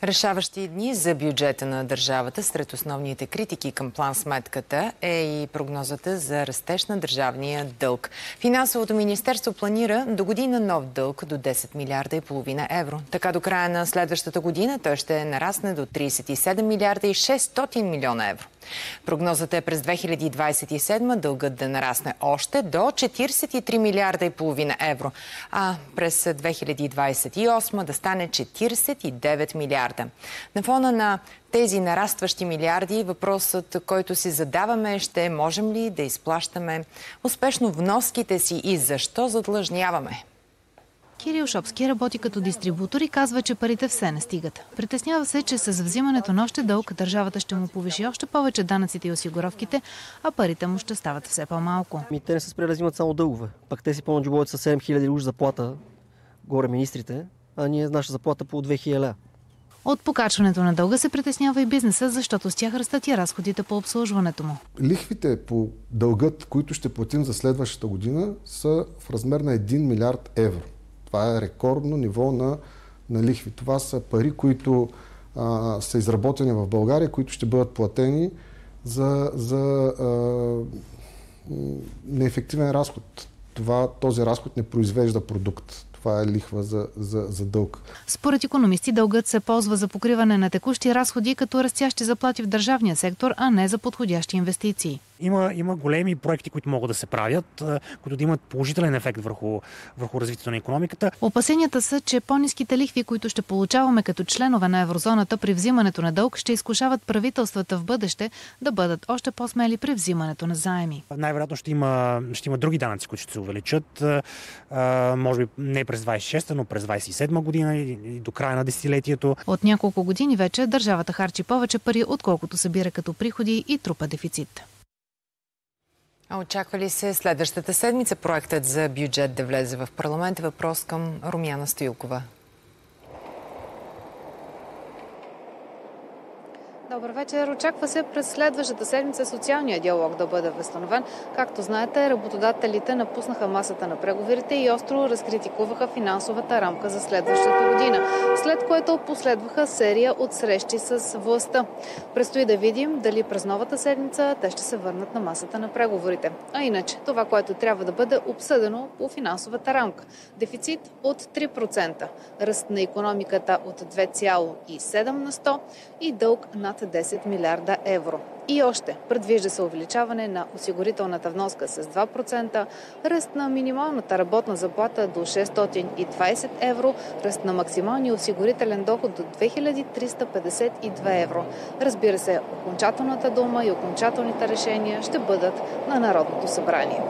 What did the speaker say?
Решаващи дни за бюджета на държавата. Сред основните критики към план-сметката е и прогнозата за растеж на държавния дълг. Финансовото министерство планира до година нов дълг до 10 милиарда и половина евро. Така до края на следващата година той ще нарасне до 37 милиарда и 600 милиона евро. Прогнозата е през 2027 дългът да нарасне още до 43 милиарда и половина евро, а през 2028 да стане 49 милиарда. На фона на тези нарастващи милиарди, въпросът, който си задаваме, ще можем ли да изплащаме успешно вноските си и защо задлъжняваме? Кирил Шопски работи като дистрибутор и казва, че парите все не стигат. Притеснява се, че с взимането на още дълг държавата ще му повиши още повече данъците и осигуровките, а парите му ще стават все по-малко. Те не се спрели да взимат само дългове. Пак те си пълнат джобовете с 7000 уж заплата, горе министрите, а ние наша заплата по 2000 лева. От покачването на дълга се притеснява и бизнеса, защото с тях растат и разходите по обслужването му. Лихвите по дългът, които ще платим за следващата година, са в размер на 1 милиард евро. Това е рекордно ниво на лихви. Това са пари, които са изработени в България, които ще бъдат платени за неефективен разход. Този разход не произвежда продукт. Това е лихва за дълг. Според икономисти, дългът се ползва за покриване на текущи разходи, като растящи заплати в държавния сектор, а не за подходящи инвестиции. Има големи проекти, които могат да се правят, които да имат положителен ефект върху развитието на икономиката. Опасенията са, че по-ниските лихви, които ще получаваме като членове на еврозоната при взимането на дълг, ще изкушават правителствата в бъдеще да бъдат още по-смели при взимането на заеми. Най-вероятно ще има други данъци, които ще се увеличат. Може би не през 26-та, но през 27 година и до края на десетилетието. От няколко години вече държавата харчи повече пари, отколкото събира като приходи и трупа дефицит. Очаква ли се следващата седмица проектът за бюджет да влезе в парламента? Въпрос към Румяна Стоилкова. Добър вечер. Очаква се през следващата седмица социалния диалог да бъде възстановен. Както знаете, работодателите напуснаха масата на преговорите и остро разкритикуваха финансовата рамка за следващата година, след което последваха серия от срещи с властта. Предстои да видим дали през новата седмица те ще се върнат на масата на преговорите. А иначе, това, което трябва да бъде обсъдено по финансовата рамка. Дефицит от 3%, ръст на икономиката от 2,7 на 100 и дълг над 10 милиарда евро. И още, предвижда се увеличаване на осигурителната вноска с 2%, ръст на минималната работна заплата до 620 евро, ръст на максималния осигурителен доход до 2352 евро. Разбира се, окончателната дума и окончателните решения ще бъдат на Народното събрание.